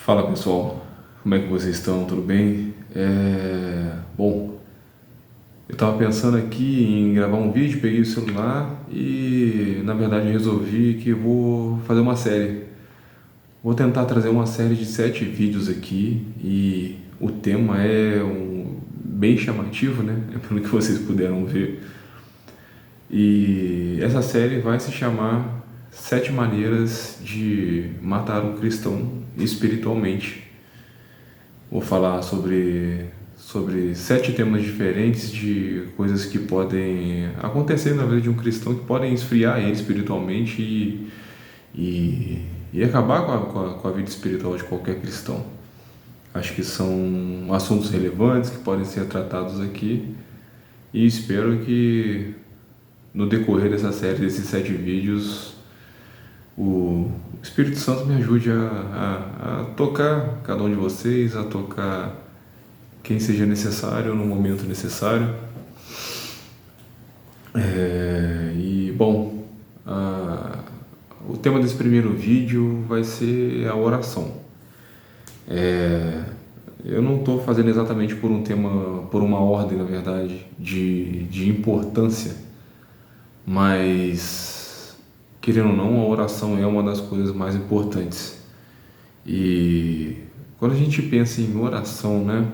Fala pessoal, como é que vocês estão? Tudo bem? Bom, eu estava pensando aqui em gravar um vídeo, peguei o celular e na verdade resolvi que vou fazer uma série. Vou tentar trazer uma série de 7 vídeos aqui e o tema bem chamativo, né? É pelo que vocês puderam ver. E essa série vai se chamar 7 maneiras de matar um cristão espiritualmente. Vou falar sobre 7 temas diferentes de coisas que podem acontecer na vida de um cristão, que podem esfriar ele espiritualmente e acabar com a vida espiritual de qualquer cristão. Acho que são assuntos relevantes que podem ser tratados aqui e espero que no decorrer dessa série, desses 7 vídeos, o Espírito Santo me ajude a tocar cada um de vocês, a tocar quem seja necessário no momento necessário. Bom, o tema desse primeiro vídeo vai ser a oração. Eu não estou fazendo exatamente por um tema, por uma ordem, na verdade, de importância, mas querendo ou não, a oração é uma das coisas mais importantes. E quando a gente pensa em oração, né?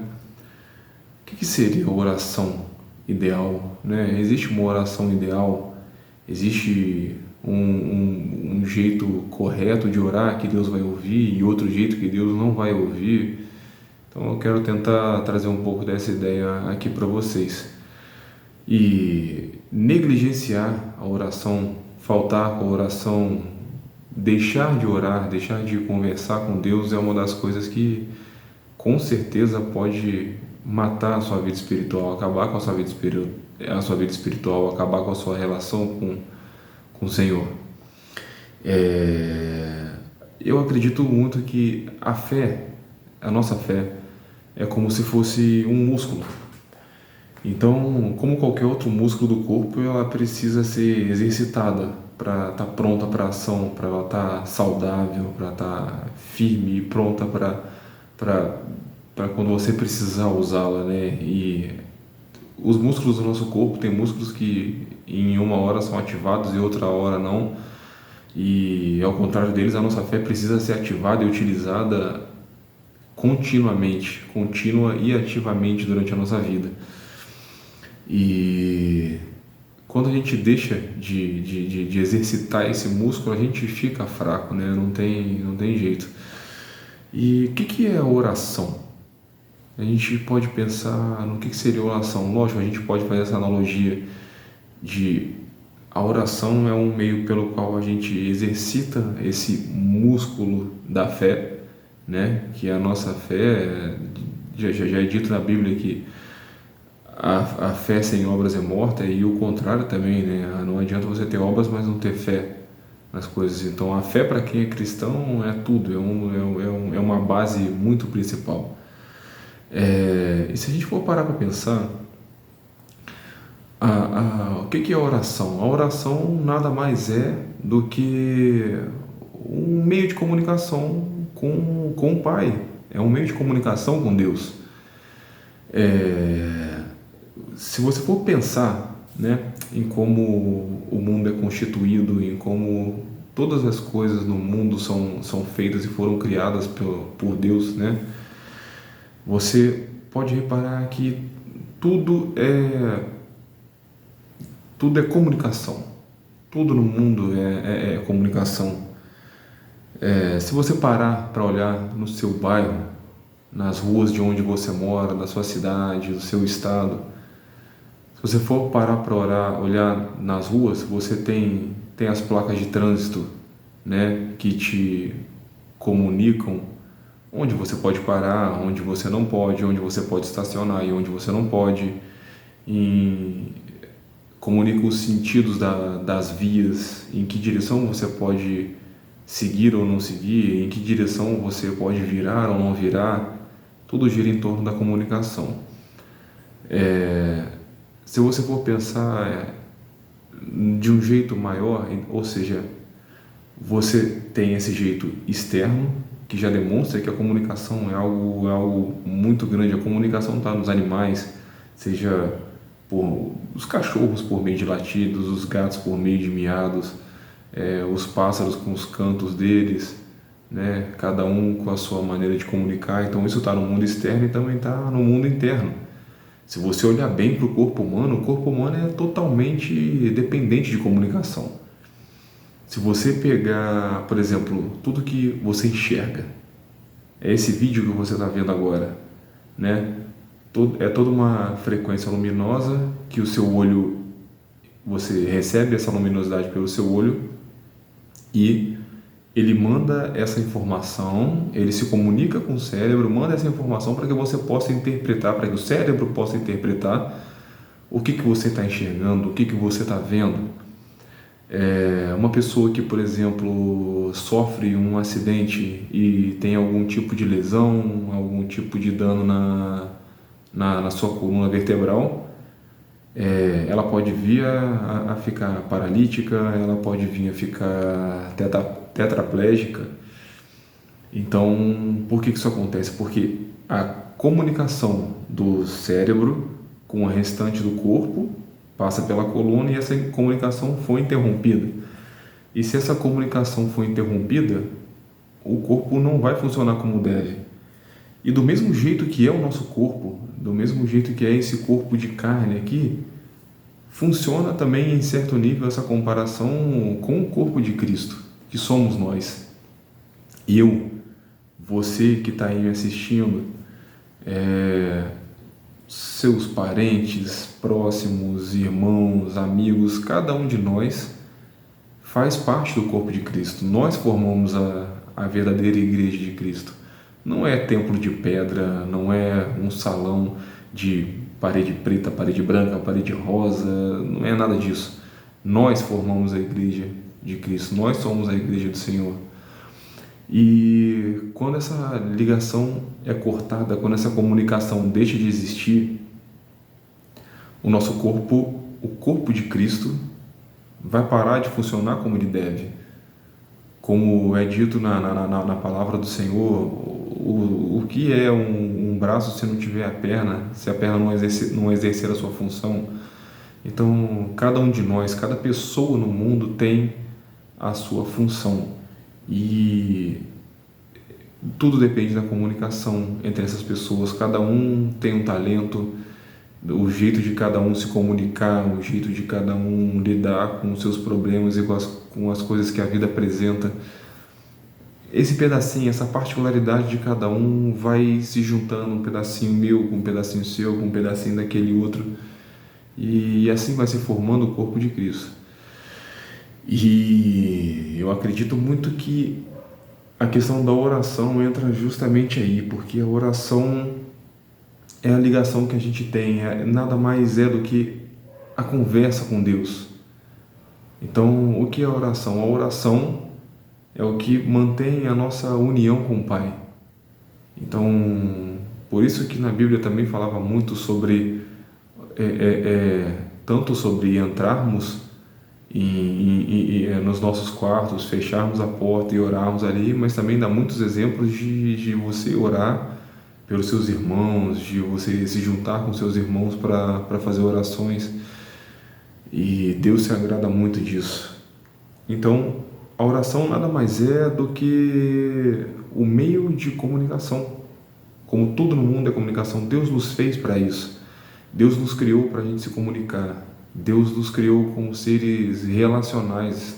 O que seria a oração ideal, né? Existe uma oração ideal? Existe um jeito correto de orar que Deus vai ouvir e outro jeito que Deus não vai ouvir? Então eu quero tentar trazer um pouco dessa ideia aqui para vocês. E negligenciar a oração, faltar com a oração, deixar de orar, deixar de conversar com Deus é uma das coisas que com certeza pode matar a sua vida espiritual, acabar com a sua vida espiritual, acabar com a sua relação com o Senhor. Eu acredito muito que a nossa fé, é como se fosse um músculo. Então, como qualquer outro músculo do corpo, ela precisa ser exercitada para estar pronta para ação, para ela estar saudável, para estar firme e pronta para quando você precisar usá-la, né? E os músculos do nosso corpo, tem músculos que em uma hora são ativados e outra hora não. E ao contrário deles, a nossa fé precisa ser ativada e utilizada continuamente, contínua e ativamente durante a nossa vida. E quando a gente deixa de exercitar esse músculo, a gente fica fraco, né? Não tem jeito. E o que é a oração? A gente pode pensar no que seria a oração. Lógico, a gente pode fazer essa analogia de a oração é um meio pelo qual a gente exercita esse músculo da fé, né? Que a nossa fé, já é dito na Bíblia que a fé sem obras é morta, e o contrário também, né? Não adianta você ter obras, mas não ter fé nas coisas. Então a fé para quem é cristão é tudo, é uma base muito principal. E se a gente for parar para pensar, o que é a oração? A oração nada mais é do que um meio de comunicação com o Pai, é um meio de comunicação com Deus. Se você for pensar, né, em como o mundo é constituído, em como todas as coisas no mundo são feitas e foram criadas por Deus, né, você pode reparar que tudo é comunicação. Tudo no mundo é comunicação. Se você parar para olhar no seu bairro, nas ruas de onde você mora, da sua cidade, do seu estado, se você for parar para olhar nas ruas, você tem as placas de trânsito, né, que te comunicam onde você pode parar, onde você não pode, onde você pode estacionar e onde você não pode. Comunica os sentidos das vias, em que direção você pode seguir ou não seguir, em que direção você pode virar ou não virar. Tudo gira em torno da comunicação. Se você for pensar de um jeito maior, ou seja, você tem esse jeito externo, que já demonstra que a comunicação é algo muito grande. A comunicação está nos animais, seja por os cachorros por meio de latidos, os gatos por meio de miados, os pássaros com os cantos deles, né? Cada um com a sua maneira de comunicar. Então isso está no mundo externo e também está no mundo interno. Se você olhar bem para o corpo humano é totalmente dependente de comunicação. Se você pegar, por exemplo, tudo que você enxerga, é esse vídeo que você está vendo agora, né? É toda uma frequência luminosa que o seu olho, você recebe essa luminosidade pelo seu olho e ele manda essa informação, ele se comunica com o cérebro, manda essa informação para que você possa interpretar, para que o cérebro possa interpretar o que você está enxergando, o que você está vendo. Uma pessoa que, por exemplo, sofre um acidente e tem algum tipo de lesão, algum tipo de dano na sua coluna vertebral, ela pode vir a ficar paralítica, ela pode vir a ficar tetraplégica. Então, por que isso acontece? Porque a comunicação do cérebro com o restante do corpo passa pela coluna e essa comunicação foi interrompida. E se essa comunicação for interrompida, o corpo não vai funcionar como deve. E do mesmo jeito que é o nosso corpo, do mesmo jeito que é esse corpo de carne aqui, funciona também em certo nível essa comparação com o corpo de Cristo, que somos nós. Eu, você que está aí me assistindo, seus parentes próximos, irmãos, amigos, cada um de nós faz parte do corpo de Cristo. Nós formamos a verdadeira igreja de Cristo. Não é templo de pedra, não é um salão de parede preta, parede branca, parede rosa, não é nada disso. Nós formamos a igreja de Cristo, nós somos a igreja do Senhor. E quando essa ligação é cortada, quando essa comunicação deixa de existir, o nosso corpo, o corpo de Cristo, vai parar de funcionar como ele deve. Como é dito na palavra do Senhor, o que é um braço se não tiver a perna, se a perna não exercer a sua função? Então, cada um de nós, cada pessoa no mundo tem a sua função. E tudo depende da comunicação entre essas pessoas. Cada um tem um talento, o jeito de cada um se comunicar, o jeito de cada um lidar com os seus problemas e com as coisas que a vida apresenta. Esse pedacinho, essa particularidade de cada um vai se juntando, um pedacinho meu com um pedacinho seu, com um pedacinho daquele outro, e assim vai se formando o corpo de Cristo. E eu acredito muito que a questão da oração entra justamente aí, porque a oração é a ligação que a gente tem, nada mais é do que a conversa com Deus. Então, o que é a oração? A oração é o que mantém a nossa união com o Pai. Então, por isso que na Bíblia também falava muito sobre, tanto sobre entrarmos nos nossos quartos, fecharmos a porta e orarmos ali, mas também dá muitos exemplos de você orar pelos seus irmãos, de você se juntar com seus irmãos para fazer orações, e Deus se agrada muito disso. Então, a oração nada mais é do que o meio de comunicação. Como tudo no mundo é comunicação, Deus nos fez para isso. Deus nos criou para a gente se comunicar. Deus nos criou como seres relacionais.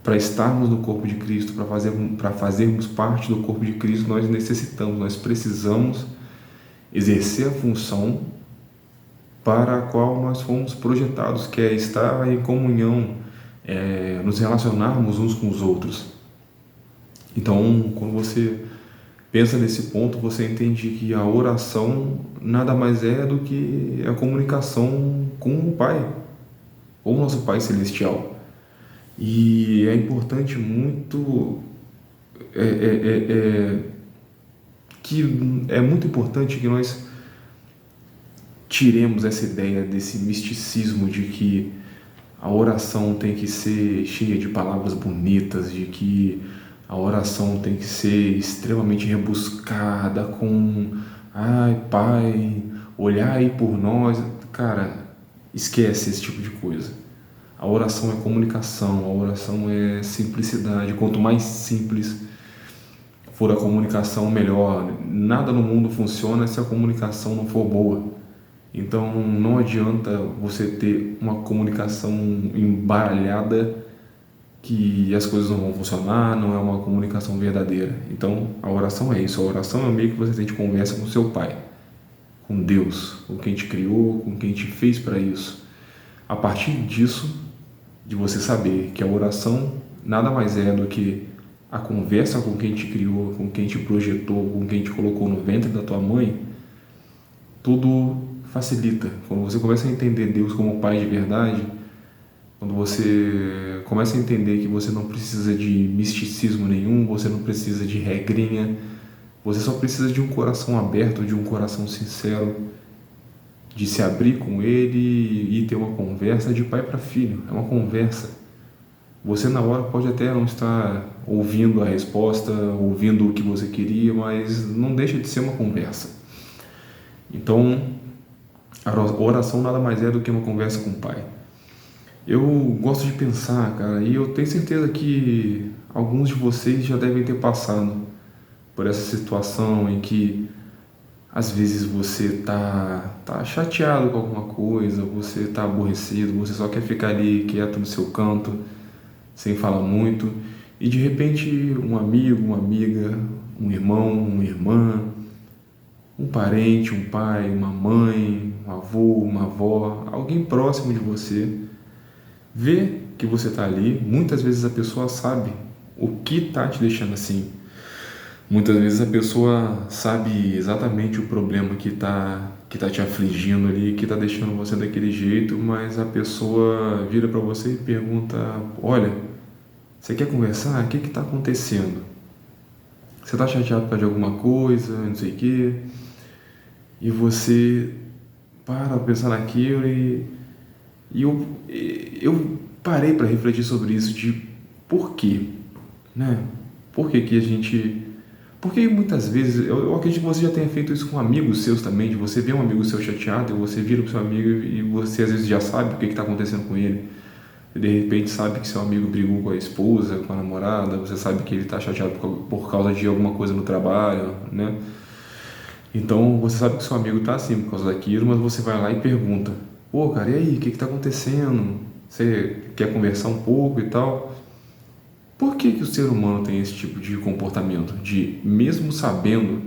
Para estarmos no corpo de Cristo, para fazermos parte do corpo de Cristo, nós necessitamos, nós precisamos exercer a função para a qual nós fomos projetados, que é estar em comunhão, nos relacionarmos uns com os outros. Então, quando você pensa nesse ponto, você entende que a oração nada mais é do que a comunicação com o Pai, ou o nosso Pai Celestial. E é importante muito, é muito importante que nós tiremos essa ideia desse misticismo de que a oração tem que ser cheia de palavras bonitas, de que A oração tem que ser extremamente rebuscada com, ai, Pai, olhai por nós. Cara, esquece esse tipo de coisa. A oração é comunicação, a oração é simplicidade. Quanto mais simples for a comunicação, melhor. Nada no mundo funciona se a comunicação não for boa. Então não adianta você ter uma comunicação embaralhada que as coisas não vão funcionar, não é uma comunicação verdadeira. Então a oração é isso, a oração é meio que você tem de conversa com seu Pai, com Deus, com quem te criou, com quem te fez para isso. A partir disso, de você saber que a oração nada mais é do que a conversa com quem te criou, com quem te projetou, com quem te colocou no ventre da tua mãe, tudo facilita. Quando você começa a entender Deus como Pai de verdade, quando você começa a entender que você não precisa de misticismo nenhum, você não precisa de regrinha, você só precisa de um coração aberto, de um coração sincero, de se abrir com Ele e ter uma conversa de pai para filho. É uma conversa. Você na hora pode até não estar ouvindo a resposta, ouvindo o que você queria, mas não deixa de ser uma conversa. Então, a oração nada mais é do que uma conversa com o Pai. Eu gosto de pensar, cara, e eu tenho certeza que alguns de vocês já devem ter passado por essa situação em que às vezes você tá chateado com alguma coisa, você tá aborrecido, você só quer ficar ali quieto no seu canto, sem falar muito, e de repente um amigo, uma amiga, um irmão, uma irmã, um parente, um pai, uma mãe, um avô, uma avó, alguém próximo de você, vê que você está ali. Muitas vezes a pessoa sabe o que está te deixando assim. Muitas vezes a pessoa sabe exatamente o problema que tá te afligindo ali, que está deixando você daquele jeito, mas a pessoa vira para você e pergunta: olha, você quer conversar? O que está acontecendo? Você está chateado por causa de alguma coisa, não sei o quê? E você para pensar naquilo e eu parei para refletir sobre isso, de por quê, né? Por que que a gente... Porque muitas vezes, eu acredito que você já tenha feito isso com amigos seus também, de você ver um amigo seu chateado e você vira para o seu amigo e você às vezes já sabe o que está acontecendo com ele. E de repente sabe que seu amigo brigou com a esposa, com a namorada, você sabe que ele está chateado por causa de alguma coisa no trabalho, né? Então você sabe que seu amigo está assim por causa daquilo, mas você vai lá e pergunta: pô, cara, e aí, o que está acontecendo? Você quer conversar um pouco e tal? Por que que o ser humano tem esse tipo de comportamento? De, mesmo sabendo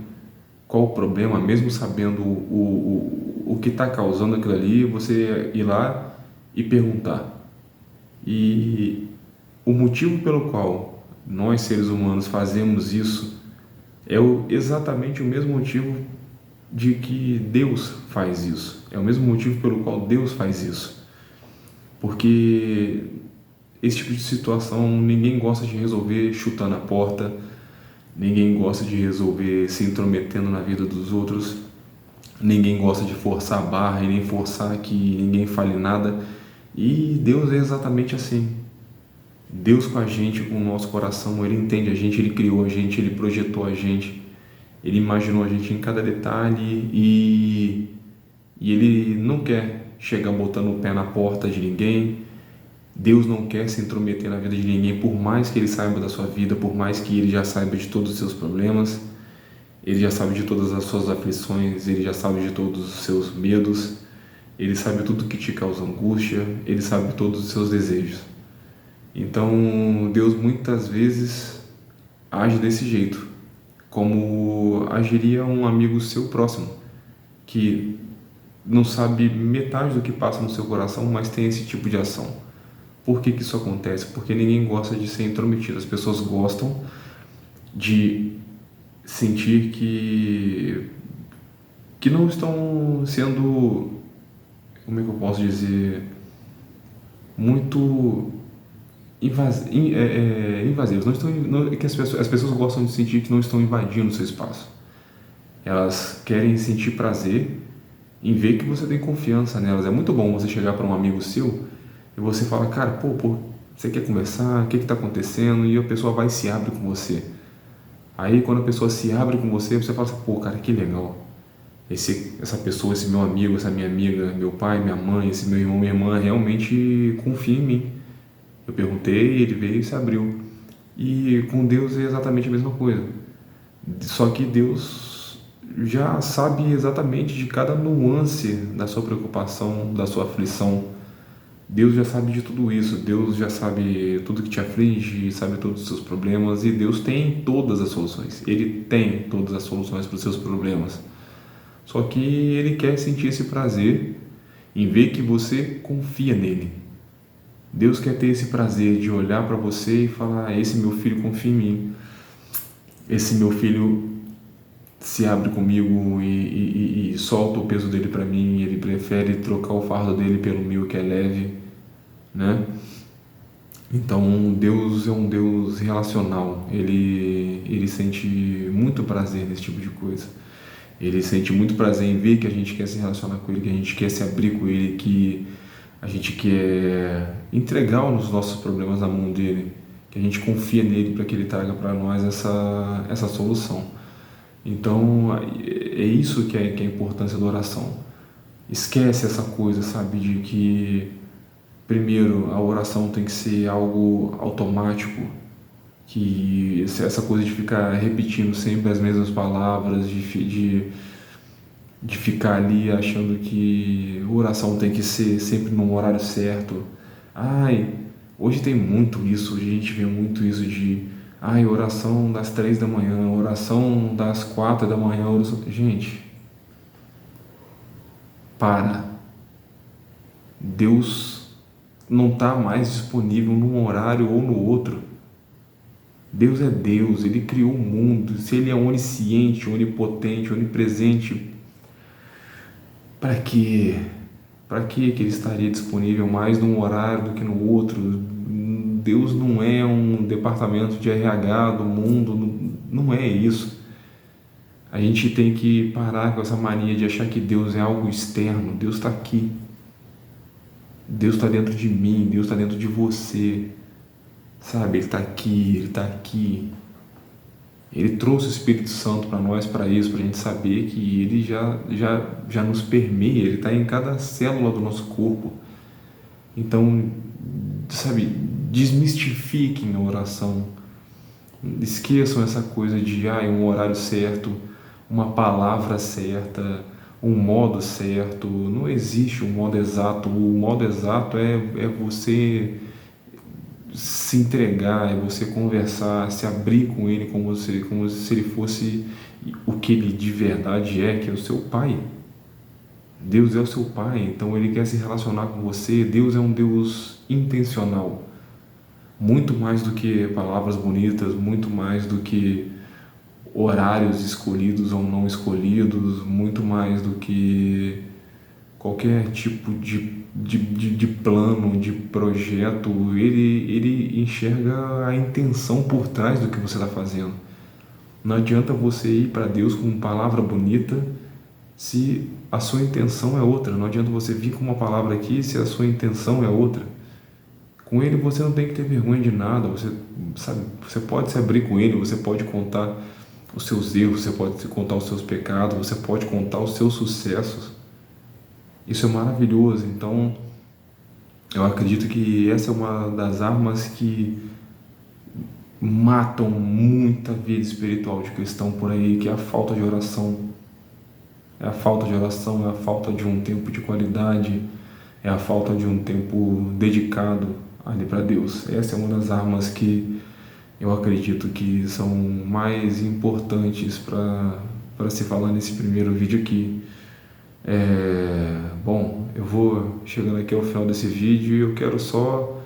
qual o problema, mesmo sabendo o que está causando aquilo ali, você ir lá e perguntar. E o motivo pelo qual nós, seres humanos, fazemos isso é exatamente o mesmo motivo de que Deus faz isso. É o mesmo motivo pelo qual Deus faz isso. Porque esse tipo de situação ninguém gosta de resolver chutando a porta, ninguém gosta de resolver se intrometendo na vida dos outros, ninguém gosta de forçar a barra e nem forçar que ninguém fale nada. E Deus é exatamente assim. Deus com a gente, com o nosso coração, Ele entende a gente, Ele criou a gente, Ele projetou a gente, Ele imaginou a gente em cada detalhe e Ele não quer chegar botando o pé na porta de ninguém. Deus não quer se intrometer na vida de ninguém, por mais que Ele saiba da sua vida, por mais que Ele já saiba de todos os seus problemas, Ele já sabe de todas as suas aflições, Ele já sabe de todos os seus medos, Ele sabe tudo que te causa angústia, Ele sabe todos os seus desejos. Então, Deus muitas vezes age desse jeito, como agiria um amigo seu próximo, que não sabe metade do que passa no seu coração, mas tem esse tipo de ação. Por que que isso acontece? Porque ninguém gosta de ser intrometido. As pessoas gostam de sentir que não estão sendo, como é que eu posso dizer, muito invasivos. Que as pessoas gostam de sentir que não estão invadindo o seu espaço. Elas querem sentir prazer em ver que você tem confiança nelas. É muito bom você chegar para um amigo seu e você fala: cara, pô, Você quer conversar? O que está acontecendo? E a pessoa vai e se abre com você. Aí quando a pessoa se abre com você, você fala assim, pô, cara, que legal. Essa pessoa, esse meu amigo, essa minha amiga, meu pai, minha mãe, esse meu irmão, minha irmã, realmente confia em mim. Eu perguntei, ele veio e se abriu. E com Deus é exatamente a mesma coisa. Só que Deus já sabe exatamente de cada nuance da sua preocupação, da sua aflição. Deus já sabe de tudo isso. Deus já sabe tudo que te aflige, sabe todos os seus problemas. E Deus tem todas as soluções. Ele tem todas as soluções para os seus problemas. Só que Ele quer sentir esse prazer em ver que você confia nele. Deus quer ter esse prazer de olhar para você e falar: esse meu filho confia em mim. Esse meu filho se abre comigo e solta o peso dele para mim. Ele prefere trocar o fardo dele pelo meu, que é leve, né? Então Deus é um Deus relacional. Ele sente muito prazer nesse tipo de coisa. Ele sente muito prazer em ver que a gente quer se relacionar com Ele, que a gente quer se abrir com Ele, que a gente quer entregar os nossos problemas na mão dele, que a gente confia nele para que ele traga para nós essa solução. Então é isso que é a importância da oração. Esquece essa coisa, sabe, de que primeiro a oração tem que ser algo automático, que essa coisa de ficar repetindo sempre as mesmas palavras, de ficar ali achando que a oração tem que ser sempre no horário certo. Ai, hoje tem muito isso, hoje a gente vê muito isso de oração das 3 da manhã, oração das 4 da manhã, oração... Gente, para. Deus não está mais disponível num horário ou no outro. Deus é Deus, Ele criou o mundo. Se Ele é onisciente, onipotente, onipresente, para quê? Para que Ele estaria disponível mais num horário do que no outro? Deus não é um departamento de RH do mundo, não é isso. A gente tem que parar com essa mania de achar que Deus é algo externo. Deus está aqui. Deus está dentro de mim, Deus está dentro de você. Sabe, Ele está aqui, Ele está aqui. Ele trouxe o Espírito Santo para nós, para isso, para a gente saber que Ele já nos permeia, Ele está em cada célula do nosso corpo. Então, sabe, desmistifiquem a oração. Esqueçam essa coisa de um horário certo, uma palavra certa, um modo certo. Não existe um modo exato. O modo exato é você se entregar, é você conversar, se abrir com Ele como se Ele fosse o que Ele de verdade é, que é o seu Pai. Deus é o seu Pai, então Ele quer se relacionar com você. Deus é um Deus intencional, muito mais do que palavras bonitas, muito mais do que horários escolhidos ou não escolhidos, muito mais do que qualquer tipo de plano, de projeto. Ele enxerga a intenção por trás do que você está fazendo. Não adianta você ir para Deus com uma palavra bonita se a sua intenção é outra. Não adianta você vir com uma palavra aqui se a sua intenção é outra. Com Ele você não tem que ter vergonha de nada. Você pode se abrir com Ele, você pode contar os seus erros, você pode contar os seus pecados, você pode contar os seus sucessos. Isso é maravilhoso. Então, eu acredito que essa é uma das armas que matam muita vida espiritual de cristão por aí, que é a falta de oração. É a falta de oração, é a falta de um tempo de qualidade, é a falta de um tempo dedicado ali para Deus. Essa é uma das armas que eu acredito que são mais importantes para se falar nesse primeiro vídeo aqui. Bom, eu vou chegando aqui ao final desse vídeo e eu quero só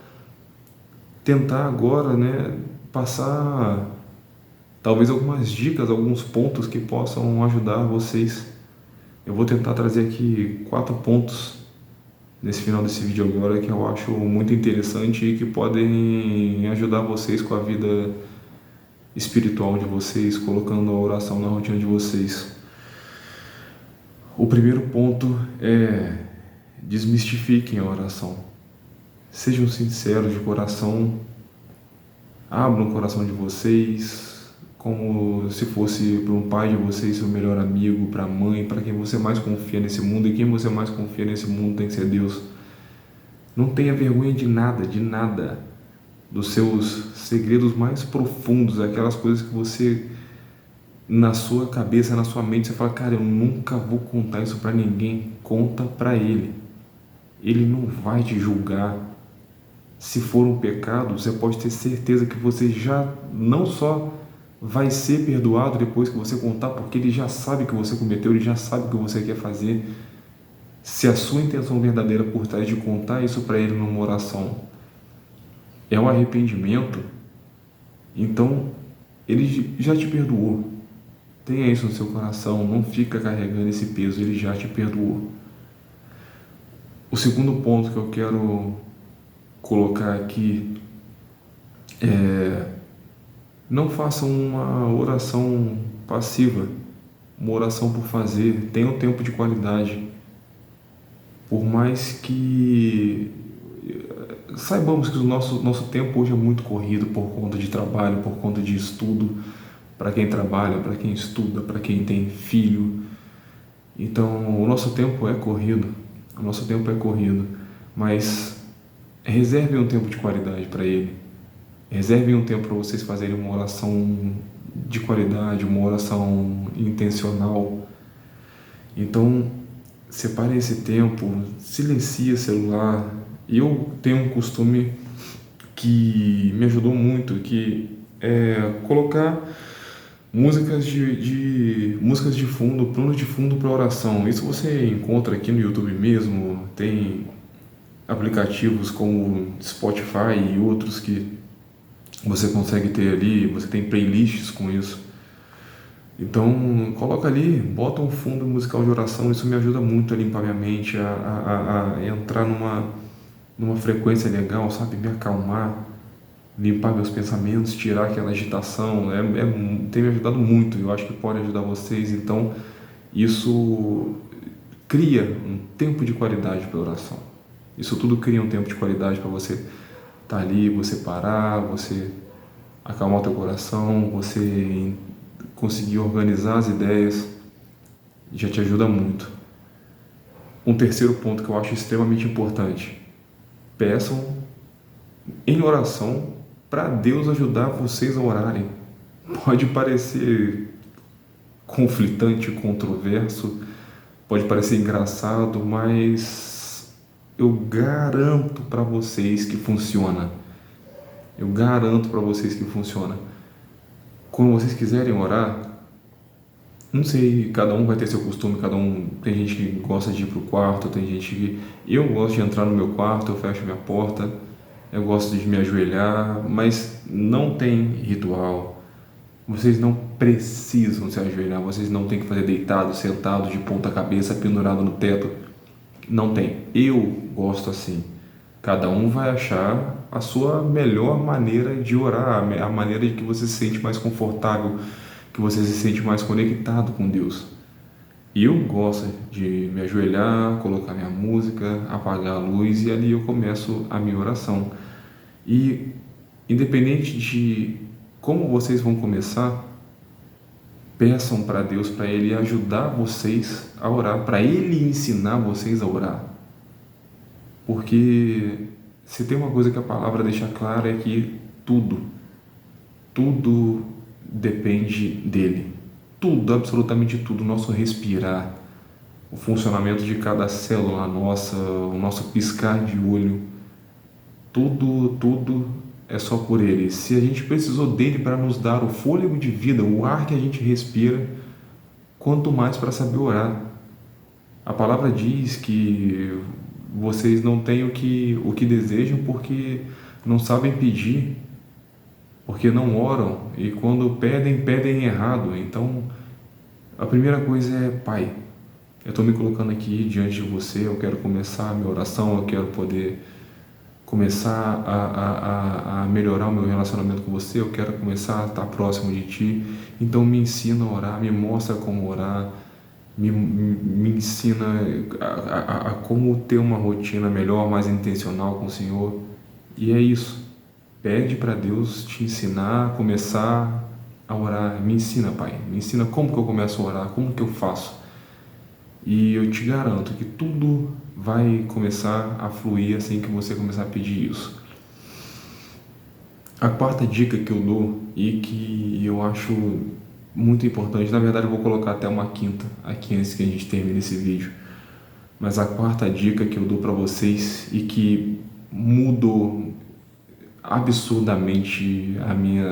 tentar agora, né, passar talvez algumas dicas, alguns pontos que possam ajudar vocês. Eu vou tentar trazer aqui 4 pontos nesse final desse vídeo agora que eu acho muito interessante e que podem ajudar vocês com a vida espiritual de vocês, colocando a oração na rotina de vocês. O primeiro ponto é: desmistifiquem a oração. Sejam sinceros de coração, abram o coração de vocês, como se fosse para um pai de vocês, seu melhor amigo, para a mãe, para quem você mais confia nesse mundo, e quem você mais confia nesse mundo tem que ser Deus. Não tenha vergonha de nada, dos seus segredos mais profundos, aquelas coisas que você, na sua cabeça, na sua mente, você fala, cara, eu nunca vou contar isso para ninguém. Conta para Ele. Ele não vai te julgar. Se for um pecado, você pode ter certeza que você já não só vai ser perdoado depois que você contar, porque Ele já sabe que você cometeu, Ele já sabe o que você quer fazer. Se a sua intenção verdadeira por trás de contar isso para Ele numa oração é um arrependimento, então Ele já te perdoou. Tenha isso no seu coração, não fica carregando esse peso, Ele já te perdoou. O segundo ponto que eu quero colocar aqui é: não faça uma oração passiva, uma oração por fazer. Tenha um tempo de qualidade. Por mais que saibamos que o nosso tempo hoje é muito corrido por conta de trabalho, por conta de estudo, para quem trabalha, para quem estuda, para quem tem filho. Então, o nosso tempo é corrido, mas reserve um tempo de qualidade para Ele. Reserve um tempo para vocês fazerem uma oração de qualidade, uma oração intencional. Então, separe esse tempo, silencie o celular. Eu tenho um costume que me ajudou muito, que é colocar músicas músicas de fundo, plano de fundo para oração. Isso você encontra aqui no YouTube mesmo. Tem aplicativos como Spotify e outros que você consegue ter ali. Você tem playlists com isso. Então coloca ali, bota um fundo musical de oração. Isso me ajuda muito a limpar minha mente, a entrar numa frequência legal, sabe? Me acalmar, limpar meus pensamentos, tirar aquela agitação. Tem me ajudado muito. Eu acho que pode ajudar vocês. Então isso cria um tempo de qualidade para oração. Isso tudo cria um tempo de qualidade para você estar ali, você parar, você acalmar o teu coração, você conseguir organizar as ideias. Já te ajuda muito. Um terceiro ponto que eu acho extremamente importante: peçam em oração para Deus ajudar vocês a orarem. Pode parecer conflitante, controverso, pode parecer engraçado, mas eu garanto para vocês que funciona. Eu garanto para vocês que funciona. Quando vocês quiserem orar, não sei, cada um vai ter seu costume, tem gente que gosta de ir pro quarto, tem gente que... Eu gosto de entrar no meu quarto, eu fecho minha porta, eu gosto de me ajoelhar, mas não tem ritual. Vocês não precisam se ajoelhar, vocês não têm que fazer deitado, sentado, de ponta cabeça, pendurado no teto. Não tem. Eu gosto assim. Cada um vai achar a sua melhor maneira de orar, a maneira de que você se sente mais confortável, que você se sente mais conectado com Deus. E eu gosto de me ajoelhar, colocar minha música, apagar a luz, e ali eu começo a minha oração. E independente de como vocês vão começar, peçam para Deus, para Ele ajudar vocês a orar, para Ele ensinar vocês a orar. Porque se tem uma coisa que a palavra deixa clara é que tudo depende dele. Tudo, absolutamente tudo, o nosso respirar, o funcionamento de cada célula nossa, o nosso piscar de olho, tudo é só por ele. Se a gente precisou dele para nos dar o fôlego de vida, o ar que a gente respira, quanto mais para saber orar. A palavra diz que vocês não têm o que desejam porque não sabem pedir, porque não oram, e quando pedem errado. Então, a primeira coisa é: Pai, eu estou me colocando aqui diante de você, eu quero começar a minha oração, eu quero poder começar a melhorar o meu relacionamento com você, eu quero começar a estar próximo de Ti. Então me ensina a orar, me mostra como orar, me ensina a como ter uma rotina melhor, mais intencional com o Senhor. E é isso. Pede para Deus te ensinar a começar a orar. Me ensina, Pai. Me ensina como que eu começo a orar, como que eu faço. E eu te garanto que tudo vai começar a fluir assim que você começar a pedir isso. A quarta dica que eu dou e que eu acho muito importante, na verdade eu vou colocar até uma quinta aqui antes que a gente termine esse vídeo, mas a quarta dica que eu dou para vocês e que mudou absurdamente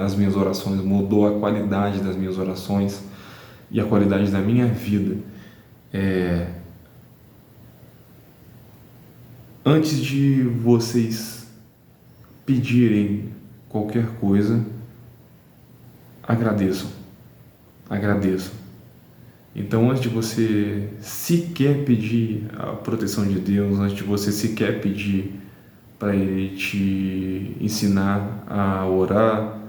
as minhas orações, mudou a qualidade das minhas orações e a qualidade da minha vida, é: antes de vocês pedirem qualquer coisa, agradeçam. Agradeçam. Então, antes de você sequer pedir a proteção de Deus, antes de você sequer pedir para Ele te ensinar a orar,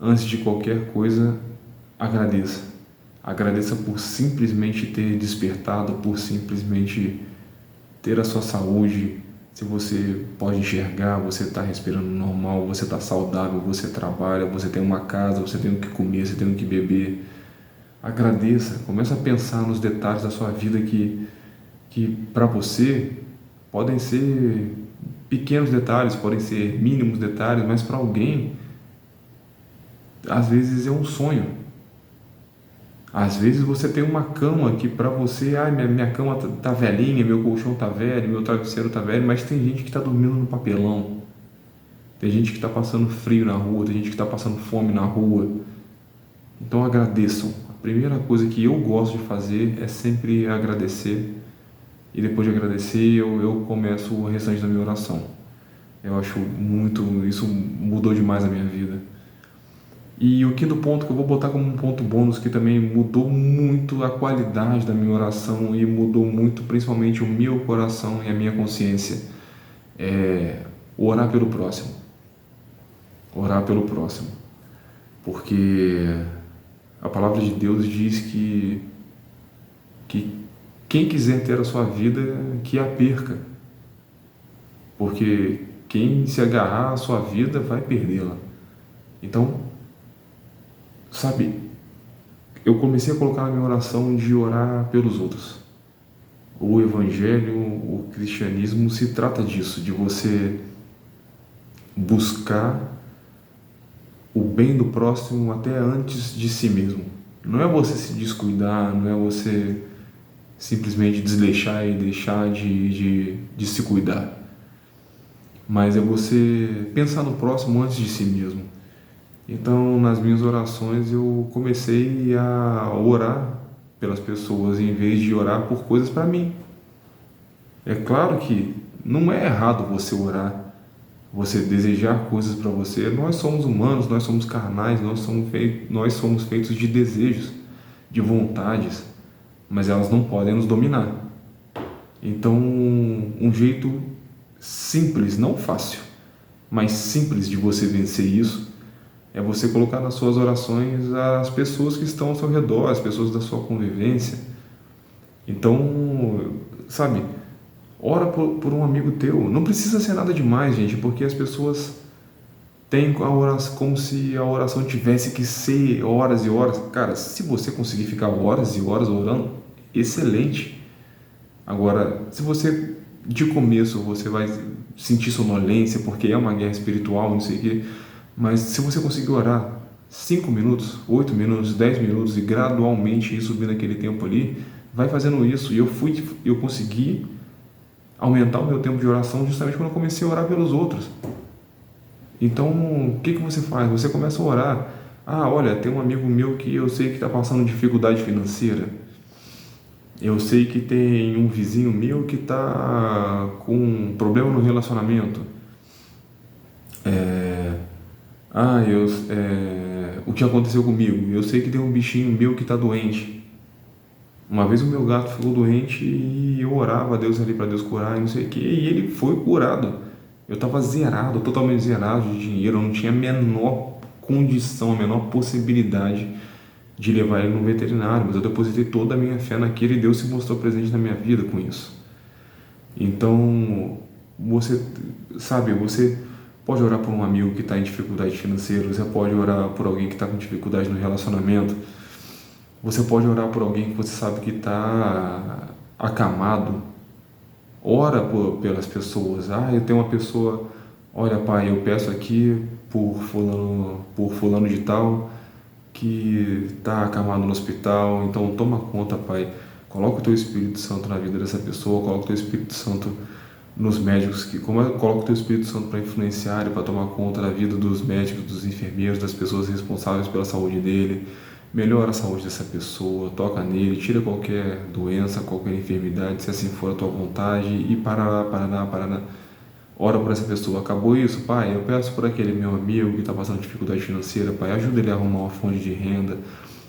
antes de qualquer coisa, agradeça. Agradeça por simplesmente ter despertado, por simplesmente ter a sua saúde. Se você pode enxergar, você está respirando normal, você está saudável, você trabalha, você tem uma casa, você tem o que comer, você tem o que beber. Agradeça, comece a pensar nos detalhes da sua vida que para você podem ser pequenos detalhes, podem ser mínimos detalhes, mas para alguém, às vezes é um sonho. Às vezes você tem uma cama que para você, minha cama tá velhinha, meu colchão tá velho, meu travesseiro tá velho, mas tem gente que está dormindo no papelão, tem gente que está passando frio na rua, tem gente que está passando fome na rua. Então agradeçam. A primeira coisa que eu gosto de fazer é sempre agradecer, e depois de agradecer eu começo o restante da minha oração. Eu acho muito, isso mudou demais a minha vida. E o quinto ponto que eu vou botar como um ponto bônus, que também mudou muito a qualidade da minha oração e mudou muito principalmente o meu coração e a minha consciência, é orar pelo próximo. Orar pelo próximo. Porque a palavra de Deus diz que quem quiser ter a sua vida, que a perca. Porque quem se agarrar à sua vida vai perdê-la. Então, sabe, eu comecei a colocar na minha oração de orar pelos outros. O evangelho, o cristianismo se trata disso, de você buscar o bem do próximo até antes de si mesmo. Não é você se descuidar, não é você simplesmente desleixar e deixar de se cuidar, mas é você pensar no próximo antes de si mesmo. Então, nas minhas orações, eu comecei a orar pelas pessoas em vez de orar por coisas para mim. É claro que não é errado você orar, você desejar coisas para você. Nós somos humanos, nós somos carnais, nós somos feitos de desejos, de vontades, mas elas não podem nos dominar. Então, um jeito simples, não fácil, mas simples de você vencer isso é você colocar nas suas orações as pessoas que estão ao seu redor, as pessoas da sua convivência. Então, sabe, ora por um amigo teu. Não precisa ser nada demais, gente, porque as pessoas têm a oração como se a oração tivesse que ser horas e horas. Cara, se você conseguir ficar horas e horas orando, excelente. Agora, se você de começo você vai sentir sonolência porque é uma guerra espiritual, não sei o quê, mas se você conseguir orar 5 minutos, 8 minutos, 10 minutos e gradualmente ir subindo aquele tempo ali, vai fazendo isso. E eu consegui aumentar o meu tempo de oração justamente quando eu comecei a orar pelos outros. Então, o que você faz? Você começa a orar. Olha, tem um amigo meu que eu sei que está passando dificuldade financeira. Eu sei que tem um vizinho meu que está com um problema no relacionamento. O que aconteceu comigo? Eu sei que tem um bichinho meu que está doente. Uma vez o meu gato ficou doente e eu orava a Deus ali para Deus curar e não sei o que, e ele foi curado. Eu estava zerado, totalmente zerado de dinheiro, eu não tinha a menor condição, a menor possibilidade de levar ele no veterinário, mas eu depositei toda a minha fé naquele e Deus se mostrou presente na minha vida com isso. Então, você sabe, você pode orar por um amigo que está em dificuldade financeira, você pode orar por alguém que está com dificuldade no relacionamento, você pode orar por alguém que você sabe que está acamado. Ora pelas pessoas. Ah, eu tenho uma pessoa, olha, pai, eu peço aqui por fulano de tal que está acamado no hospital, então toma conta, pai. Coloca o teu Espírito Santo na vida dessa pessoa, coloca o teu Espírito Santo nos médicos, coloca o teu Espírito Santo para influenciar e para tomar conta da vida dos médicos, dos enfermeiros, das pessoas responsáveis pela saúde dele. Melhora a saúde dessa pessoa, toca nele, tira qualquer doença, qualquer enfermidade, se assim for a tua vontade, e para. Ora por essa pessoa. Acabou isso, pai? Eu peço por aquele meu amigo que está passando dificuldade financeira, pai, ajuda ele a arrumar uma fonte de renda,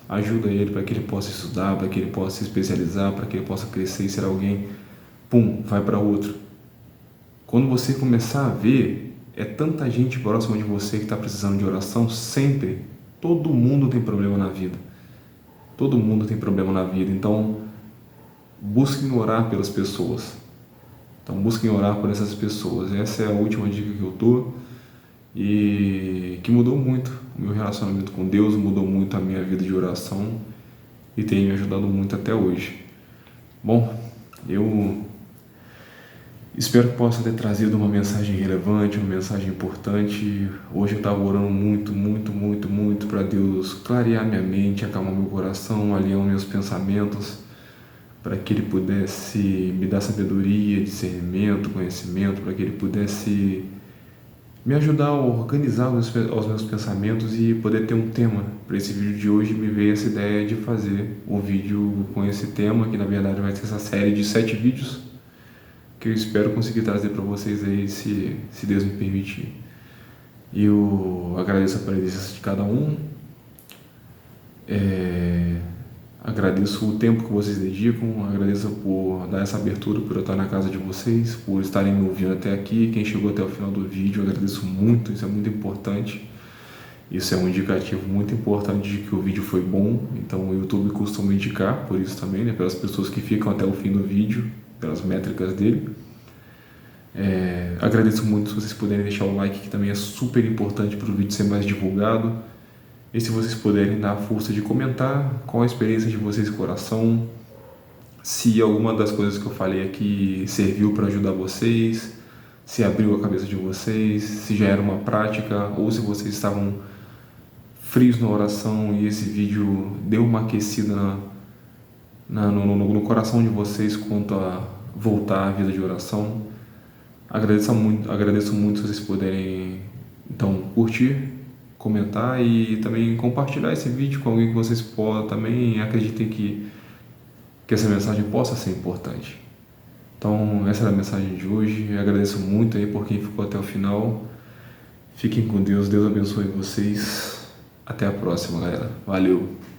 ajuda ele para que ele possa estudar, para que ele possa se especializar, para que ele possa crescer e ser alguém. Pum, vai para outro. Quando você começar a ver, é tanta gente próxima de você que está precisando de oração sempre. Todo mundo tem problema na vida. Todo mundo tem problema na vida. Então, busquem orar pelas pessoas. Então, busquem orar por essas pessoas. Essa é a última dica que eu dou e que mudou muito o meu relacionamento com Deus, mudou muito a minha vida de oração e tem me ajudado muito até hoje. Bom, eu espero que possa ter trazido uma mensagem relevante, uma mensagem importante. Hoje eu estava orando muito para Deus clarear minha mente, acalmar meu coração, alinhar meus pensamentos, para que Ele pudesse me dar sabedoria, discernimento, conhecimento, para que Ele pudesse me ajudar a organizar os meus pensamentos e poder ter um tema. Para esse vídeo de hoje me veio essa ideia de fazer um vídeo com esse tema, que na verdade vai ser essa série de 7 vídeos, que eu espero conseguir trazer para vocês aí, se Deus me permitir. Eu agradeço a presença de cada um, agradeço o tempo que vocês dedicam, agradeço por dar essa abertura, por eu estar na casa de vocês, por estarem me ouvindo até aqui. Quem chegou até o final do vídeo, eu agradeço muito, isso é muito importante. Isso é um indicativo muito importante de que o vídeo foi bom, então o YouTube costuma indicar por isso também, né, pelas pessoas que ficam até o fim do vídeo, pelas métricas dele. Agradeço muito se vocês puderem deixar o like, que também é super importante para o vídeo ser mais divulgado. E se vocês puderem dar a força de comentar qual a experiência de vocês com oração, se alguma das coisas que eu falei aqui serviu para ajudar vocês, se abriu a cabeça de vocês, se já era uma prática, ou se vocês estavam frios na oração e esse vídeo deu uma aquecida no coração de vocês quanto a voltar à vida de oração. Agradeço muito se vocês puderem então curtir, comentar e também compartilhar esse vídeo com alguém que vocês possam também acreditem que essa mensagem possa ser importante. Então essa era a mensagem de hoje. Eu agradeço muito aí por quem ficou até o final. Fiquem com Deus, Deus abençoe vocês. Até a próxima, galera. Valeu!